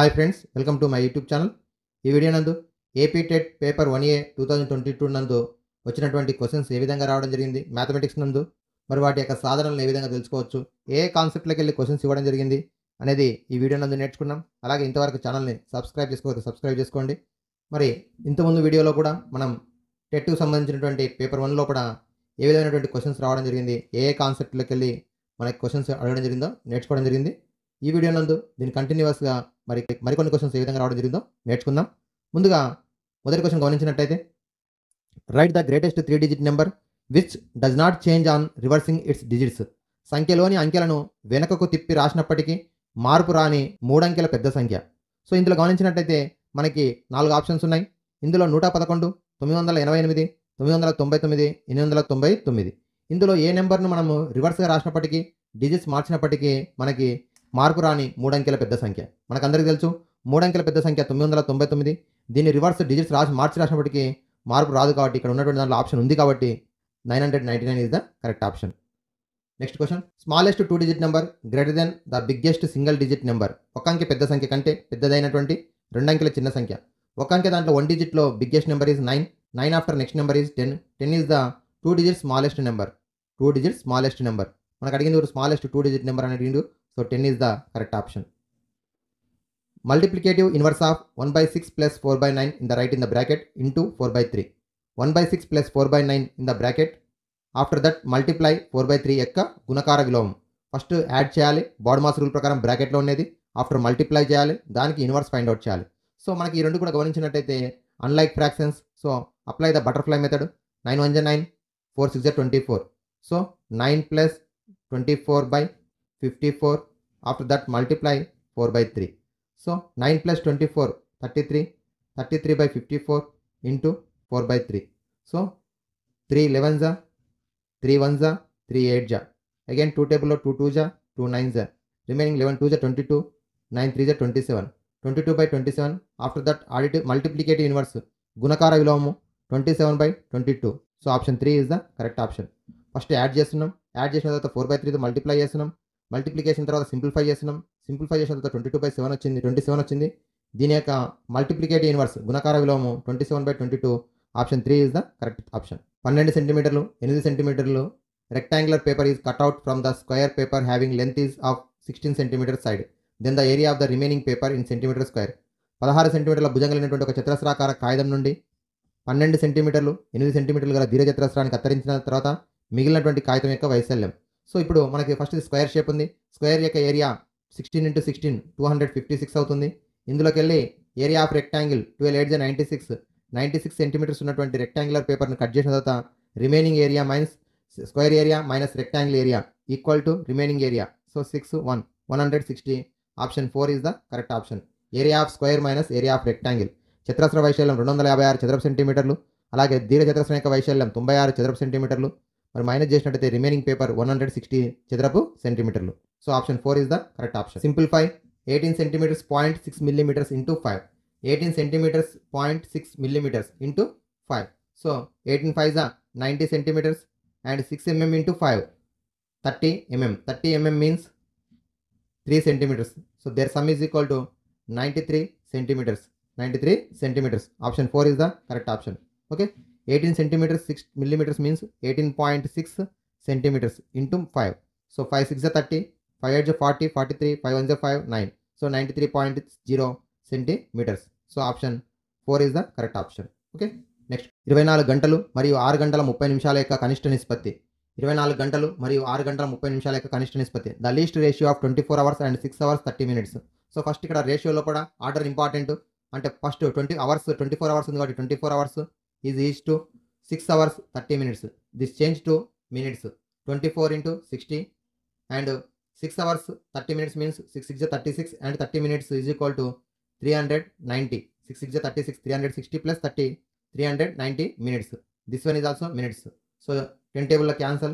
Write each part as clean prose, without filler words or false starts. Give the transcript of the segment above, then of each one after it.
Hi friends, welcome to my YouTube channel. ఈ video నందు AP TET paper 1A 2022 నందు వచ్చినటువంటి క్వశ్చన్స్ ఏ విధంగా రావడం జరిగింది, మ్యాథమెటిక్స్ నందు మరి వాటి యొక్క సాధనలను ఏ విధంగా తెలుసుకోవచ్చు, ఏ కాన్సెప్ట్లోకి వెళ్ళి క్వశ్చన్స్ ఇవ్వడం జరిగింది అనేది ఈ వీడియో నందు నేర్చుకున్నాం. అలాగే ఇంతవరకు ఛానల్ని సబ్స్క్రైబ్ చేసుకోవచ్చు, సబ్స్క్రైబ్ చేసుకోండి. మరి ఇంతకుముందు వీడియోలో కూడా మనం టెట్కు సంబంధించినటువంటి పేపర్ 1 లోపల ఏ విధమైనటువంటి క్వశ్చన్స్ రావడం జరిగింది, ఏ కాన్సెప్ట్లోకి వెళ్ళి మనకి క్వశ్చన్స్ అడగడం జరిగిందో నేర్చుకోవడం జరిగింది. ఈ వీడియో నందు దీని కంటిన్యూస్గా మరికొన్ని క్వశ్చన్స్ ఏ విధంగా రావడం జరిగిందో నేర్చుకుందాం. ముందుగా మొదటి క్వశ్చన్ గమనించినట్టయితే, write the greatest 3 digit number which does not change on reversing its digits. సంఖ్యలోని అంకెలను వెనకకు తిప్పి రాసినప్పటికీ మార్పు రాని 3 అంకెల పెద్ద సంఖ్య. సో ఇందులో గమనించినట్టయితే మనకి 4 ఆప్షన్స్ ఉన్నాయి. ఇందులో 111, 988, 999, 899. ఇందులో ఏ నెంబర్ను మనము రివర్స్గా రాసినప్పటికీ డిజిట్స్ మార్చినప్పటికీ మనకి మార్పు రాని 3 అంకెల పెద్ద సంఖ్య. మనకందరికీ తెలుసు 3 అంకెల పెద్ద సంఖ్య 999. దీన్ని రివర్స్ డిజిట్స్ మార్చి రాసినప్పటికీ మార్పు రాదు కాబట్టి ఇక్కడ ఉన్నటువంటి దాంట్లో ఆప్షన్ ఉంది కాబట్టి 999 is the correct option. Next question, smallest 2 digit number greater than the biggest single digit number. ఒక అంకె పెద్ద సంఖ్య కంటే పెద్దదైనటువంటి 2 అంకెల చిన్న సంఖ్య. ఒక అంకె దాంట్లో 1 డిజిట్లో biggest number is 9. 9 after next number is 10. 10 is the 2 digit smallest number. 2 digit smallest number. మనకు అడిగింది స్మాలెస్ట్ 2 డిజిట్ నెంబర్ అని అడిగిండు. So 10 is the correct option. Multiplicative inverse of 1/6 plus 4/9 in the right in the bracket into 4/3. 1/6 plus 4/9 in the bracket. After that multiply 4/3 యొక్క గుణకార విలోమం. First add చేయాలి, బాడమాస్ rule ప్రకారం బ్రాకెట్లో ఉండేది. ఆఫ్టర్ మల్టిప్లై చేయాలి, దానికి ఇన్వర్స్ ఫైండ్ అవుట్ చేయాలి. So మనకి ఈ రెండు కూడా గమనించినట్టయితే unlike fractions. So apply the butterfly method. 9 1 9, 4 6 24. So 9 plus 24/54. After that multiply 4/3. So 9 plus 24 33. 33/54 into 4/3. So 3 11s, 3 1s, 3 8s. Again 2 table 2 2s, 2 9s. Remaining 11 2s 22, 9 3s 27. 22/27. After that additive multiplicative inverse గుణకార విలోమము 27/22. So option 3 is the correct option. First add చేస్తున్నాం, add చేసిన తర్వాత 4/3తో multiply చేస్తున్నాం, multiplication తర్వాత simplify చేస్తున్నాం, simplify చేసిన తర్వాత 22/7 వచ్చింది, 27 వచ్చింది. దీని యొక్క మల్టిప్లికేటివ్ ఇన్వర్స్ గుణకార విలోమం 27/22. Option 3 is the correct option. 12 సెంటీమీటర్లు 8 సెంటీమీటర్లు rectangular paper is cut out from the square paper having length is of 16 centimetre side. Then the area of the remaining paper in centimetre square. 16 సెంటీమీటర్ల భుజంగలిగినటువంటి ఒక చతురస్రాకార కాగితం నుండి 12 సెంటీమీటర్లు 8 సెంటీమీటర్లు గల దీర్ఘచతురస్రాన్ని కత్తిరించిన తర్వాత మిగిలినటువంటి కాగితం యొక్క వైశాల్యం. సో ఇప్పుడు మనకి ఫస్ట్ స్క్వేర్ షేప్ ఉంది. స్క్వేర్ యొక్క ఏరియా 16 × 16 256 అవుతుంది. ఇందులోకి వెళ్ళి ఏరియా ఆఫ్ రెక్టాంగిల్ 12 8 96. 96 సెంటీమీటర్స్ ఉన్నటువంటి రెక్టాంగులర్ పేపర్ని కట్ చేసిన తర్వాత remaining area minus square area minus rectangle area equal to remaining area. So 6 1 160. Option 4 is the correct option. Area of square minus area of rectangle. చతురస్ర వైశాల్యం 256 చదరపు సెంటీమీటర్లు. అలాగే దీర్ఘచతురస్రం యొక్క వైశాల్యం 96 చదరపు సెంటీమీటర్లు. మరి మైనస్ చేసినట్టయితే రిమైనింగ్ పేపర్ 160 చదరపు సెంటీమీటర్లు. So option 4 is the correct option. Simplify 18 centimetres 0.6 millimetres into 5. 18 centimetres 0.6 millimetres into 5. So 18 5 90 centimetres and 6 mm into 5 30 mm. 30 mm means 3 centimetres. So there sum is equal to 93 centimetres. 93 centimetres. Option 4 is the correct option. Okay, 18 centimetres 6 millimetres means 18.6 centimetres into 5. So 5 6 30, 5 8 40, 43, 5 1 5 9. So 93.0 centimetres. So option 4 is the correct option. Okay, next 24 గంటలు మరియు 6 గంటల 30 నిమిషాల యొక్క కనిష్ట నిష్పత్తి. 24 గంటలు మరియు 6 గంటల 30 నిమిషాల యొక్క కనిష్ట నిష్పత్తి. The least ratio of 24 hours and 6 hours 30 minutes. So first ఇక్కడ రేషియోలో కూడా ఆర్డర్ ఇంపార్టెంట్. అంటే ఫస్ట్ 20 hours 24 hours ఉంది కాబట్టి 24 hours is equal to 6 hours 30 minutes. This change to minutes. 24 into 60 and 6 hours 30 minutes means 6 6 36 and 30 minutes is equal to 390. 6 6 36 360 plus 30 390 minutes. This one is also minutes. So 10 table cancel.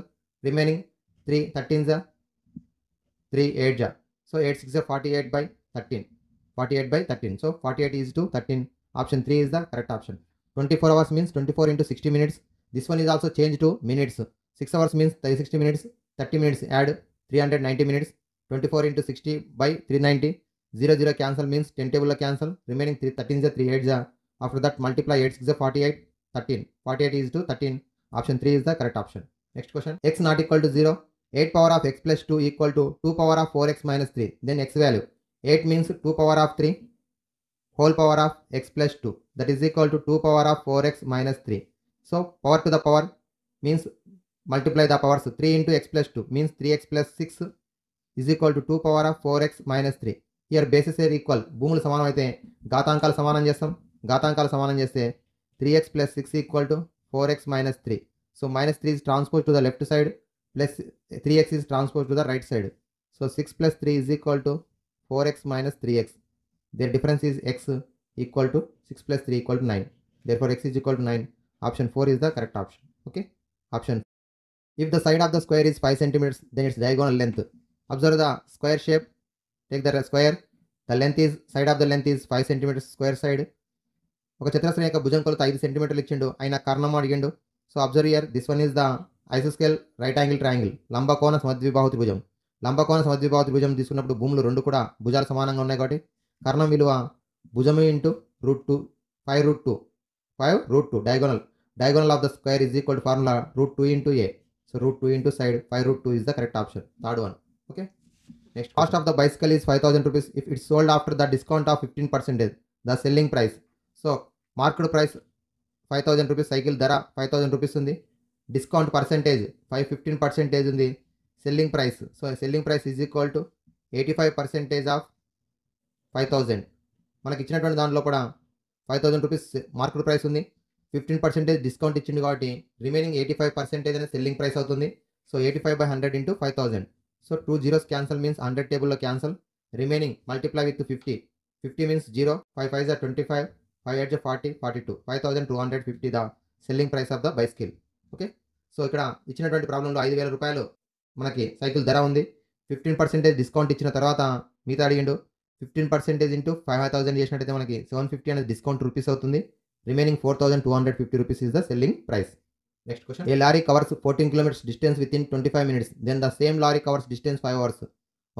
Remaining 3 13s 3 8s. So 8 6 48/13. 48/13. So 48 is to 13. Option 3 is the correct option. 24 hours means 24 into 60 minutes. This one is also changed to minutes. 6 hours means 60 minutes. 30 minutes add 390 minutes. 24 into 60/390. 0 0 cancel means 10 table cancel, remaining 3 13 is 3 8 is. After that multiply 8 6 is 48, 13. 48 is to 13. Option 3 is the correct option. Next question. X not equal to 0. 8 power of x plus 2 equal to 2 power of 4x minus 3. Then x value. 8 means 2 power of 3 whole power of x plus 2. That is equal to 2 power of 4x minus 3. So power to the power means multiply the powers. 3 into x plus 2 means 3x plus 6 is equal to 2 power of 4x minus 3. Here bases are equal. భూములు సమానం అయితే ఘాతాంకాలు సమానం చేస్తాం. ఘాతాంకాలు సమానం చేస్తే 3x plus 6 equal to 4x minus 3. So minus 3 is transposed to the left side plus 3x is transposed to the right side. So 6 plus 3 is equal to 4x minus 3x. Their difference is x equal to 6 plus 3 equal to 9. Therefore x is equal to 9. Option 4 is the correct option. Okay. Option. If the side of the square is 5 centimeters, then its diagonal length. Observe the square shape. Take the square. The length is, side of the length is 5 centimeters square side. ఒక చతురస్రం యొక్క భుజం కొలత 5 సెంటీమీటర్లు ఇచ్చిండు. ఆయన కర్ణం అడిగిండు. So observe here this one is the ఐసోస్కేల్ రైట్ యాంగిల్ ట్రయాంగిల్. లంబకోణ సమద్విబాహు త్రిభుజం. లంబకోణ సమద్విబాహు త్రిభుజం తీసుకున్నప్పుడు భూములు రెండు కూడా భుజాలు సమానంగా ఉన్నాయి కాబట్టి కర్ణం విలువ భుజము into √2 5√2 diagonal of the square is equal to formula √2 into a. So √2 into side 5√2 is the correct option. Third one. Okay. Next, cost of the bicycle is 5,000 rupees if it's sold after the discount of 15%. The selling price. So marked price 5,000 rupees, cycle ధర 5,000 rupees ఉంది. Discount percentage 15% ఉంది. Selling price. So selling price is equal to 85% of 5,000. మనకి ఇచ్చినటువంటి దాంట్లో కూడా 5,000 rupees market price ఉంది. 15% discount ఇచ్చింది కాబట్టి రిమైనింగ్ 85% అనేది సెల్లింగ్ ప్రైస్ అవుతుంది. So 85/100 into 5,000. So 2 zeros cancel means 100 టేబుల్లో cancel. Remaining multiply with 50. 50 means 0. 5 5 is 25. 5 8 is 40. 42. 5,250 the selling price of the bicycle. Okay. So ఇక్కడ ఇచ్చినటువంటి ప్రాబ్లంలో 5,000 రూపాయలు మనకి సైకిల్ ధర ఉంది. 15% డిస్కౌంట్ ఇచ్చిన తర్వాత మిగతా అడిగిండు. 15% ఇంటూ 5,000 చేసినట్టయితే మనకి 750 అనేది డిస్కౌంట్ రూపీస్ అవుతుంది. Remaining 4,250 rupees is the selling price. Next question. A lorry covers 14 kilometers distance within 25 minutes. Then the same lorry covers distance 5 hours.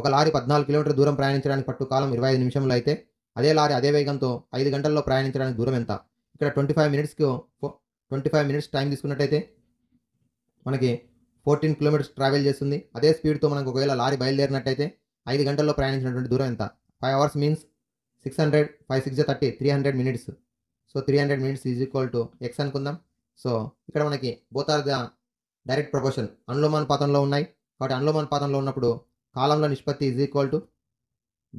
ఒక లారీ 14 కిలోమీటర్ దూరం ప్రయాణించడానికి పట్టు కాలం 25 నిమిషంలో అయితే అదే లారీ అదే వేగంతో 5 గంటల్లో ప్రయాణించడానికి దూరం ఎంత? ఇక్కడ 25 minutes టైం తీసుకున్నట్టయితే మనకి 14 kilometers ట్రావెల్ చేస్తుంది. అదే స్పీడ్తో మనకు ఒకవేళ లారీ బయలుదేరినట్టయితే 5 గంటల్లో ప్రయాణించినటువంటి దూరం ఎంత? 5 hours means 600. 5 6 is 30. 300 minutes. So 300 minutes is equal to x అనుకుందాం. సో ఇక్కడ మనకి both are the direct proportion అనులోమానుపాతంలో ఉన్నాయి కాబట్టి అనులోమానుపాతంలో ఉన్నప్పుడు కాలంలో నిష్పత్తి ఈజ్ ఈక్వల్ టు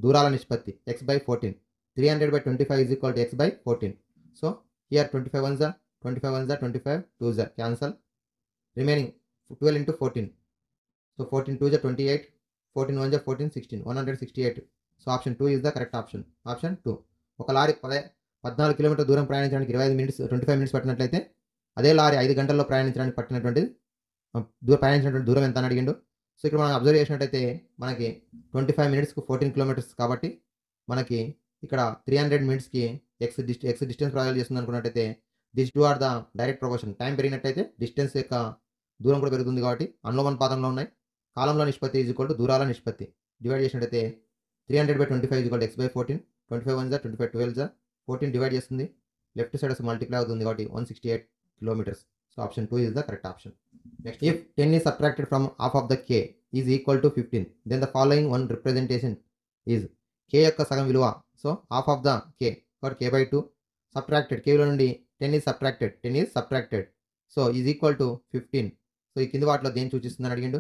దూరాల నిష్పత్తి x/14. 300/25 is equal to x/14. So here 25 1s 25 1s 25 2s cancel. Remaining 12 into 14. So 14 2s 28. 14 1s 14 16. 168. So option 2 is the correct option. Option 2. ఒక లారీ 14 కిలోమీటర్ దూరం ప్రయాణించడానికి 25 minutes పట్టినట్లయితే అదే లారీ 5 గంటల్లో ప్రయాణించడానికి పట్టినటువంటి దూరం ఎంత అని అడిగిండు. సో ఇక్కడ మనం అబ్జర్వ్ చేసినట్టయితే మనకి 25 minutesకు 14 kilometers కాబట్టి మనకి ఇక్కడ 300 minutesకి ఎక్స్ డిస్టెన్స్ ట్రావెల్ చేస్తుంది అనుకున్నట్టయితే this two are the direct proportion. Time పెరిగినట్టయితే డిస్టెన్స్ యొక్క దూరం కూడా పెరుగుతుంది కాబట్టి అనులోమానుపాతంలో ఉన్నాయి. కాలంలో నిష్పత్తి ఈజ్ ఈక్వల్ టు దూరాల నిష్పత్తి. డివైడ్ చేసినట్టయితే 300/25 is equal to x/14. 25 1s 25 12s 14 divide చేస్తుంది. లెఫ్ట్ సైడ్ అసలు మల్టిప్లై అవుతుంది కాబట్టి 168 kilometers. So option 2 is the correct option. Next, if 10 is subtracted from half of the k is equal to 15, then the following one representation is. k యొక్క సగం విలువ. So half of the k కాబట్టి k/2 subtracted k విలువ నుండి 10 is subtracted. So is equal to 15. So ఈ కింది వాటిలో దేని సూచిస్తుందని అడిగిండు.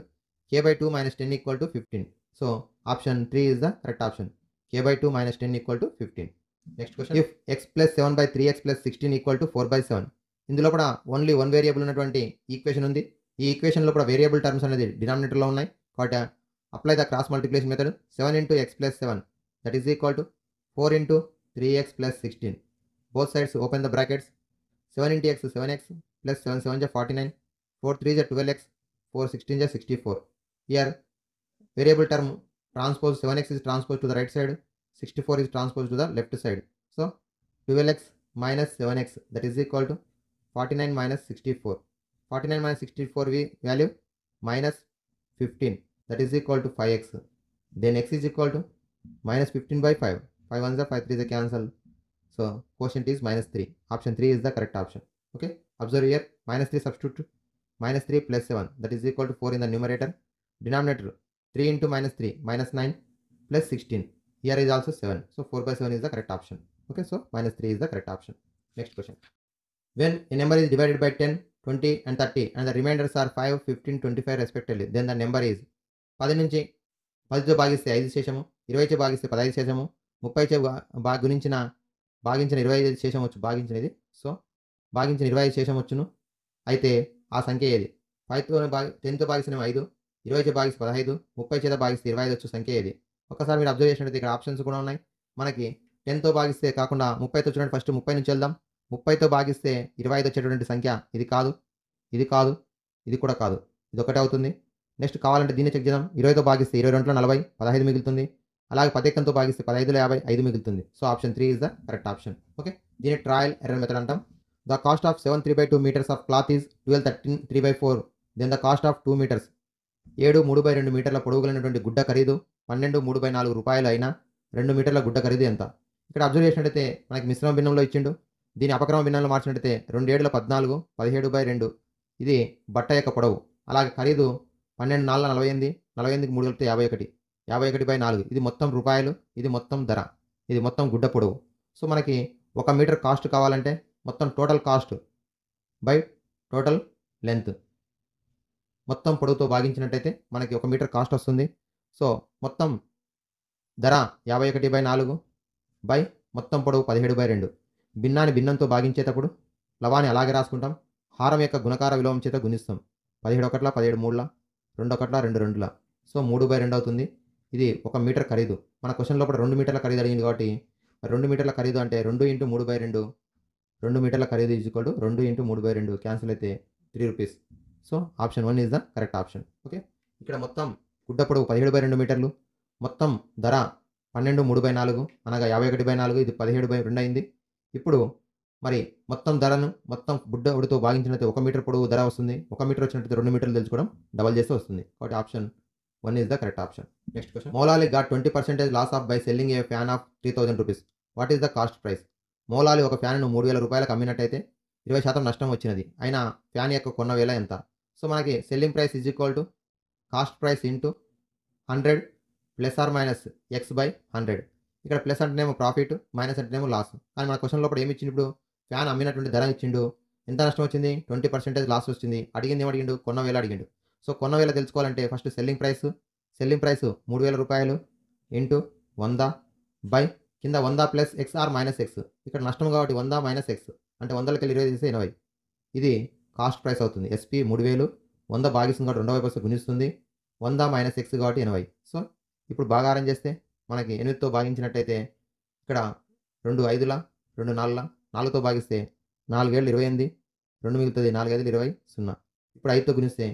k/2 - 10 equal to 15. So option 3 is the correct option. k/2 - 10 equal to 15. Next question. If x + 7/3x + 16 equal to 4/7. ఇందులో కూడా ఓన్లీ 1 వేరియబుల్ ఉన్నటువంటి ఈక్వేషన్ ఉంది. ఈ ఈక్వేషన్లో కూడా వేరియబుల్ టర్మ్స్ అనేది డినామినేటర్లో ఉన్నాయి కాబట్టి apply the cross multiplication method. 7 × x + 7 that is equal to 4 × 3x + 16. Both sides open the brackets. 7 × x 7x + 7 7 is 49. 4 3 is 12x. 4 16 is 64. Here variable term transpose 7x is transposed to the right side. 64 is transposed to the left side. So 12x minus 7x that is equal to 49 minus 64. 49 minus 64 value minus 15 that is equal to 5x. Then x is equal to minus 15 by 5. 5 ones are 5 3 is a cancel. So quotient is minus 3. Option 3 is the correct option. Okay. Observe here, minus 3 substitute. Minus 3 plus 7, that is equal to 4 in the numerator. Denominator 3 into minus 3, minus 9 plus 16. Here is also 7. So 4 by 7 is the correct option. Okay. So minus 3 is the correct option. Next question. When a number is divided by 10, 20 and 30 and the remainders are 5, 15, 25 respectively, then the number is 10 నుంచి 10తో భాగిస్తే 5 శేషము, 20 చే భాగిస్తే 15 శేషము, 30 చే భాగించిన 25 శేషం వచ్చు భాగించినది. So భాగించిన 25 శేషం వచ్చును. అయితే ఆ సంఖ్య ఏది? 10తో భాగిస్తే 5, 20 చే భాగిస్తే 15, 30 చేత భాగిస్తే 25 వచ్చు సంఖ్య ఏది? ఒకసారి మీరు అబ్జర్వ్ చేసినట్లయితే ఇక్కడ ఆప్షన్స్ కూడా ఉన్నాయి. మనకి 10తో భాగిస్తే కాకుండా 30తో చూడండి. ఫస్ట్ 30 నుంచి వెళ్దాం. 30తో భాగిస్తే 25 వచ్చేటటువంటి సంఖ్య ఇది కాదు, ఇది కాదు, ఇది కూడా కాదు, ఇది ఒకటే అవుతుంది. నెక్స్ట్ కావాలంటే దీన్ని చెక్ చేద్దాం. 20తో భాగిస్తే 22లో 40, 15 మిగులుతుంది. అలాగే 10తో భాగిస్తే 15లో 50, 5 మిగులుతుంది. So option 3 is the correct option. Okay. దీన్ని ట్రయల్ ఎర్రర్ మెథడ్ అంటాం. ద కాస్ట్ ఆఫ్ 7 3/2 meters ఆఫ్ cloth is 12 13 3/4. Then the cost of 2 meters 7 3/2 మీటర్ల పొడవు కలిగినటువంటి గుడ్డ ఖరీదు 12 3/4 రూపాయలు అయినా 2 మీటర్ల గుడ్డ ఖరీదు ఎంత? ఇక్కడ అబ్జర్వ్ చేసినట్టయితే మనకి మిశ్రమ భిన్నంలో ఇచ్చిండు. దీని అపక్రమ భిన్నంలో మార్చినట్టయితే 2 7 14, 17/2 ఇది బట్ట యొక్క పొడవు. అలాగే ఖరీదు 12 4 48, 48కి 3 కలిపితే 51, 51/4 ఇది మొత్తం రూపాయలు, ఇది మొత్తం ధర, ఇది మొత్తం గుడ్డ పొడవు. సో మనకి 1 మీటర్ కాస్ట్ కావాలంటే మొత్తం total cost by total length మొత్తం పొడవుతో భాగించినట్టయితే మనకి 1 మీటర్ కాస్ట్ వస్తుంది. సో మొత్తం ధర 51/4 బై మొత్తం పొడవు 17/2. భిన్నాన్ని భిన్నంతో భాగించేటప్పుడు లవాన్ని అలాగే రాసుకుంటాం. హారం యొక్క గుణకార విలోమం చేత గుణిస్తాం. 17 1 17 3 2 1 2 2. సో 3/2 అవుతుంది. ఇది 1 మీటర్ ఖరీదు. మన క్వశ్చన్ లోపల 2 మీటర్ల ఖరీదు అడిగింది కాబట్టి 2 మీటర్ల ఖరీదు అంటే 2 × 3/2, 2 మీటర్ల ఖరీదు ఈజ్ ఈక్వల్ టు 2 × 3/2 క్యాన్సిల్ అయితే 3 rupees. So option 1 is the correct option. Okay. ఇక్కడ మొత్తం గుడ్డ పొడవు 17/2 మీటర్లు, మొత్తం ధర 12 3/4 అనగా 51/4, ఇది 17/2 అయింది. ఇప్పుడు మరి మొత్తం ధరను మొత్తం గుడ్డ పొడవుతో భాగించినట్లయితే 1 మీటర్ పొడవు ధర వస్తుంది. 1 మీటర్ వచ్చినట్లయితే 2 మీటర్లు తెలుసుకోవడం డబల్ చేస్తే వస్తుంది. కాబట్టి option 1 is the correct option. Next question. Maulali got 20% loss of by selling a fan of 3000 rupees. What is the cost price? Maulali ఒక ఫ్యాన్ను 3000 రూపాయలకు అమ్మినట్టయితే 20% నష్టం వచ్చినది. అయినా ఫ్యాన్ యొక్క కొన్న వేల ఎంత? సో మనకి selling price is equal to cost price into 100 plus or minus x by 100. ఇక్కడ ప్లస్ అంటేనేమో ప్రాఫిట్, మైనస్ అంటేనేమో లాస్. కానీ మన క్వశ్చన్ లోపల ఏమి ఇచ్చిండు? ఇప్పుడు ఫ్యాన్ అమ్మినటువంటి ధర ఇచ్చిండు. ఎంత నష్టం వచ్చింది? 20% లాస్ వచ్చింది. అడిగింది ఏమి అడిగిండు? కొన్న వేల అడిగిండు. సో కొన్న వేల తెలుసుకోవాలంటే ఫస్ట్ సెల్లింగ్ ప్రైస్ 3000 రూపాయలు ఇంటూ 100 బై కింద 100 plus x or minus x. ఇక్కడ నష్టం కాబట్టి 100 మైనస్ ఎక్స్ అంటే 100కి 20 తీస్తే 80. ఇది కాస్ట్ ప్రైస్ అవుతుంది. ఎస్పీ 3000, 100 భాగిస్తుంది కాబట్టి 2 వైపు గుణిస్తుంది. 100 మైనస్ ఎక్స్ కాబట్టి 80. సో ఇప్పుడు భాగారం చేస్తే మనకి 8తో భాగించినట్టయితే ఇక్కడ 2 5ల 2 4ల 4తో భాగిస్తే 4 7 28, 2 మిగులుతుంది, 4 5 20 0. ఇప్పుడు 5తో గుణిస్తే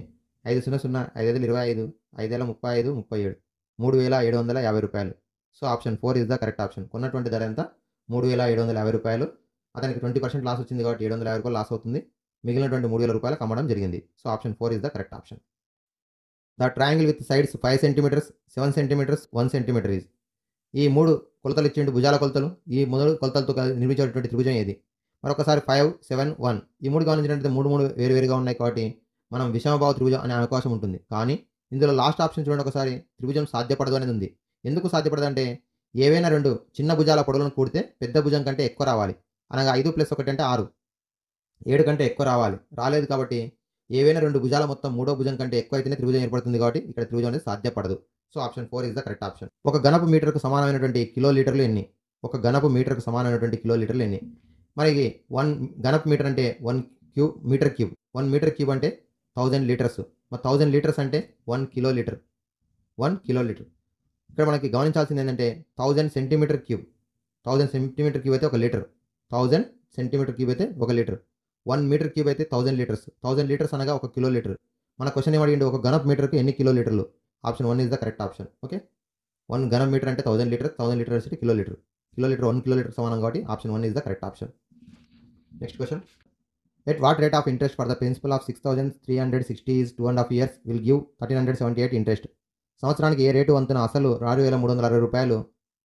5 0 0, 5 5 25, 5 35, 37, 3750 రూపాయలు. So option 4 is the correct option. కొన్నటువంటి ధర ఎంత? 3750 రూపాయలు. అతనికి 20% లాస్ వచ్చింది కాబట్టి 750 రూపాయలు లాస్ అవుతుంది. మిగిలినటువంటి 3000 రూపాయలకు అమ్మడం జరిగింది. So option 4 is the correct option. The triangle with sides 5 centimetres, 7 centimetres, 1 centimetre is. ఈ 3 కొలతలు ఇచ్చిండు, భుజాల కొలతలు. ఈ 3 కొలతలతో నిర్మించేటువంటి త్రిభుజం ఏది? మరొకసారి 5 7 1 ఈ 3 గమనించినట్లయితే 3 వేరువేరుగా ఉన్నాయి కాబట్టి మనం విషమభావ త్రిభుజం అనే అవకాశం ఉంటుంది. కానీ ఇందులో లాస్ట్ ఆప్షన్ చూడండి ఒకసారి, త్రిభుజం సాధ్యపడదు అనేది ఉంది. ఎందుకు సాధ్యపడదు అంటే ఏవైనా 2 చిన్న భుజాల పొడవులను కూడితే పెద్ద భుజం కంటే ఎక్కువ రావాలి. అనగా 5 + 1 అంటే 6, 7 కంటే ఎక్కువ రావాలి. రాలేదు కాబట్టి ఏవైనా 2 భుజాల మొత్తం 3వ భుజం కంటే ఎక్కువ అయితేనే త్రిభుజం ఏర్పడుతుంది కాబట్టి ఇక్కడ త్రిభుజం అనేది సాధ్యపడదు. So option 4 is the correct option. ఒక ఘనపు మీటర్కు సమానమైనటువంటి కిలోలీటర్లు ఎన్ని? ఒక ఘనపు మీటర్కు సమానమైనటువంటి కిలోలీటర్లు ఎన్ని? మనకి 1 ఘనపు మీటర్ అంటే 1 మీటర్ క్యూబ్. 1 మీటర్ క్యూబ్ అంటే 1000 లీటర్స్. మరి 1000 లీటర్స్ అంటే 1 కిలోలీటర్. 1 కిలోలీటర్. ఇక్కడ మనకి గమనించాల్సింది ఏంటంటే 1000 సెంటీమీటర్ క్యూబ్. 1000 సెంటీమీటర్ క్యూబ్ అయితే 1 లీటర్. 1000 సెంటీమీటర్ క్యూబ్ అయితే 1 లీటర్. 1 మీటర్ క్యూబ్ అయితే 1000 లీటర్స్. 1000 లీటర్స్ అనగా 1 కిలోలీటర్. మన క్వశ్చన్ ఏమడిగిండు? ఒక ఘనపు మీటర్కు ఎన్ని కిలోలీటర్లు? Option 1 is the correct option. Okay. 1 ఘన మీటర్ అంటే 1000 లీటర్, 1000 లీటర్స్ అంటే కిలోలీటర్. కిలోలీటర్ 1 కిలోలీటర్ సమానం కాబట్టి option 1 is the correct option. Next question. At what rate of interest for the principal of 6360 is 2.5 years will give 1378 interest? సంవత్సరానికి ఏ rate వంతున అసలు 6,360 రూపాయలు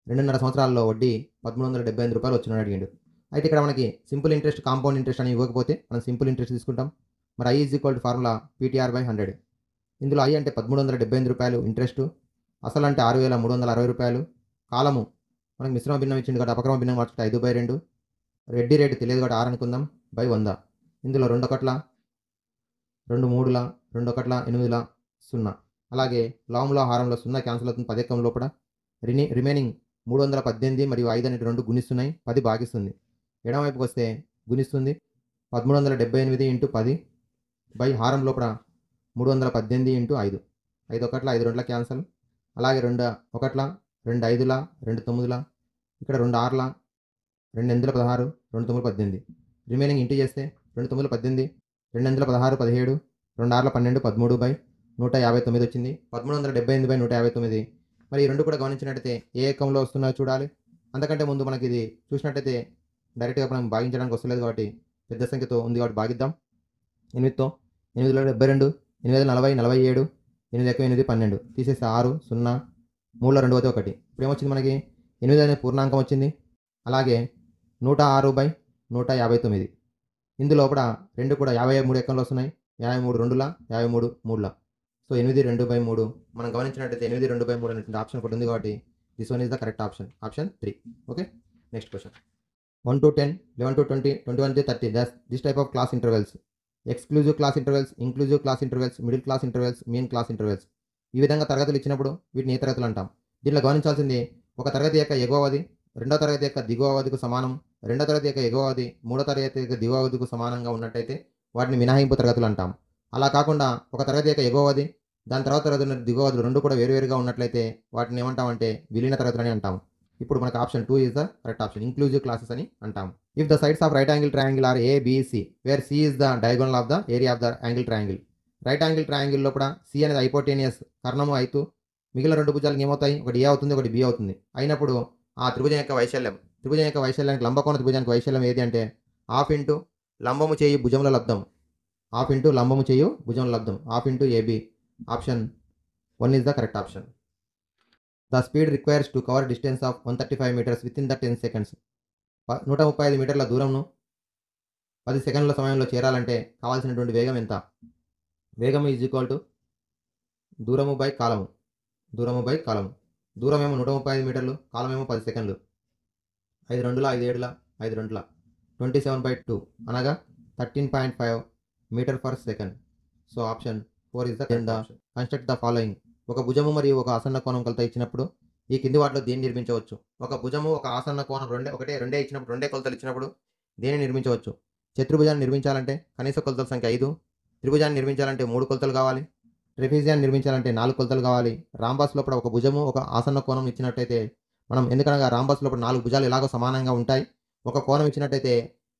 2.5 సంవత్సరాల్లో వడ్డీ 1,375 రూపాయలు వచ్చిందని అడిగిండు. అయితే ఇక్కడ మనకి సింపుల్ ఇంట్రెస్ట్, కాంపౌండ్ ఇంట్రెస్ట్ అని ఇవ్వకపోతే మనం సింపుల్ ఇంట్రెస్ట్ తీసుకుంటాం. మరి I = ఫార్ములా PTR/100. ఇందులో I అంటే 1,375 రూపాయలు ఇంట్రెస్టు, అసలు అంటే 6,360 రూపాయలు, కాలము మనకి మిశ్రమ భిన్నం ఇచ్చిండు కాబట్టి అపక్రమ భిన్నం మార్చుకుంటే 5/2, రెడ్డి రేటు తెలియదు కాబట్టి 6 అనుకుందాం /100. ఇందులో 2 ఒకట్ల 2 మూడుల 2 ఒకట్ల 8ల 0. అలాగే లాంలో హారంలో 0 క్యాన్సిల్ అవుతుంది. 10 ఎక్కం లోపల రిమైనింగ్ 318 మరియు 5 అనేటి 2 గుణిస్తున్నాయి, 10 భాగిస్తుంది. ఎడమవైపుకి వస్తే గుణిస్తుంది 1378 × 10 బై హారం లోపల 318 × 5. 5 ఒకట్ల 5 రెండుల క్యాన్సల్. అలాగే 2 ఒకట్ల 2 5ల 2 9ల, ఇక్కడ 2 6ల 2 8ల 16 2 9ల 18. రిమైనింగ్ ఇంటూ చేస్తే 2 9ల 18 2 8ల 16 17 2 6ల 12 13/159 వచ్చింది. 1378/159. మరి ఈ రెండు కూడా గమనించినట్టయితే ఏ ఏకంలో వస్తున్నాయో చూడాలి. అంతకంటే ముందు మనకి ఇది చూసినట్టయితే డైరెక్ట్గా మనం భాగించడానికి వస్తలేదు కాబట్టి పెద్ద సంఖ్యతో ఉంది కాబట్టి భాగిద్దాం. 8తో 8లో 72 8 40 47 8 8 12 తీసేస్తే 6 0 3లో 2 పోతే 1. ఇప్పుడు ఏమొచ్చింది మనకి 8 అనే పూర్ణాంకం వచ్చింది. అలాగే 106/159. ఇందులో కూడా 2 కూడా 53 ఎక్కంలో వస్తున్నాయి. 53 రెండుల 53 మూడుల. సో 8 2/3 మనం గమనించినట్టయితే 8 2/3 అనేటువంటి ఆప్షన్ ఒకటి ఉంది కాబట్టి this one is the correct option, option 3. Okay, next question. 1 to 10, 11 to 20, 21 to 30. This type of class intervals: exclusive class intervals, inclusive class intervals, middle class intervals, mean class intervals. ఈ విధంగా తరగతులు ఇచ్చినప్పుడు వీటిని ఏ తరగతులు అంటాం? దీంట్లో గమనించాల్సింది ఒక తరగతి యొక్క ఎగువ అవధి రెండో తరగతి యొక్క దిగువ అవధికి సమానం, రెండో తరగతి యొక్క ఎగువ అవధి మూడో తరగతి యొక్క దిగువ అవధికి సమానంగా ఉన్నట్టయితే వాటిని మినహాయింపు తరగతులు అంటాం. అలా కాకుండా ఒక తరగతి యొక్క ఎగువ అవధి దాని తర్వాత తరగతి దిగువ అవధులు రెండు కూడా వేరువేరుగా ఉన్నట్లయితే వాటిని ఏమంటామంటే విలీన తరగతులు అని అంటాం. ఇప్పుడు మనకు option 2 is the correct option, inclusive classes అని అంటాం. If the sides of right angle triangle are ABC, where C is the diagonal of the area of the angle triangle. Right angle triangle లోపల C అనేది hypotenuse కర్ణము అయితే మిగిలిన రెండు భుజాలకు ఏమవుతాయి? ఒకటి A అవుతుంది, ఒకటి B అవుతుంది. అయినప్పుడు ఆ త్రిభుజం యొక్క వైశాల్యానికి లంబకోణ త్రిభుజానికి వైశాల్యం ఏది అంటే ½ ఇంటూ లంబము చేయు భుజముల లబ్ధం, ½ ఇంటూ లంబము చేయు భుజముల లబ్ధం, ½ into AB. Option 1 is the correct option. The speed requires to cover distance of 135 meters with in the 10 seconds. 135 మీటర్ల దూరంను 10 సెకండ్ల సమయంలో చేరాలంటే కావాల్సినటువంటి వేగం ఎంత? వేగము ఈజ్ ఈక్వల్ టు దూరము బై కాలము. దూరం ఏమో 135 మీటర్లు, కాలం ఏమో 10 సెకండ్లు. 5 రెండుల 5 ఏడుల 5 రెండుల 27/2 అనగా 13.5 metre per second. So option 4 is the correct option. Construct the following. ఒక భుజము మరియు ఒక ఆసన్న కోణం కొలత ఇచ్చినప్పుడు ఈ కింది వాటిలో దేన్ని నిర్మించవచ్చు? ఒక భుజము ఒక ఆసన్న కోణం రెండే ఇచ్చినప్పుడు, రెండే కొలతలు ఇచ్చినప్పుడు దేన్ని నిర్మించవచ్చు? చతుర్భుజాన్ని నిర్మించాలంటే కనీస కొలతల సంఖ్య 5, త్రిభుజాన్ని నిర్మించాలంటే 3 కొలతలు కావాలి, ట్రెపీజియాన్ని నిర్మించాలంటే 4 కొలతలు కావాలి. రాంబస్ లోపల ఒక భుజము ఒక ఆసన్న కోణం ఇచ్చినట్టయితే మనం ఎందుకనగా రాంబస్ లోపల 4 భుజాలు ఎలాగో సమానంగా ఉంటాయి, ఒక కోణం ఇచ్చినట్టయితే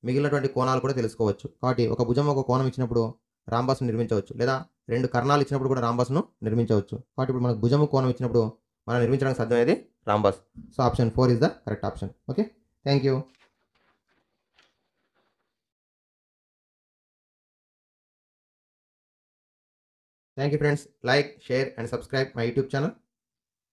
మిగిలినటువంటి కోణాలు కూడా తెలుసుకోవచ్చు. కాబట్టి ఒక భుజం ఒక కోణం ఇచ్చినప్పుడు రాంబస్ను నిర్మించవచ్చు, లేదా 2 కర్ణాలు ఇచ్చినప్పుడు కూడా రాంబస్ను నిర్మించవచ్చు. కాబట్టి ఇప్పుడు మనకు భుజము కోణం ఇచ్చినప్పుడు మనం నిర్మించడానికి సాధ్యమయ్యేది rhombus. So option 4 is the correct option. Okay, thank you. Thank you friends. Like, share and subscribe my YouTube channel.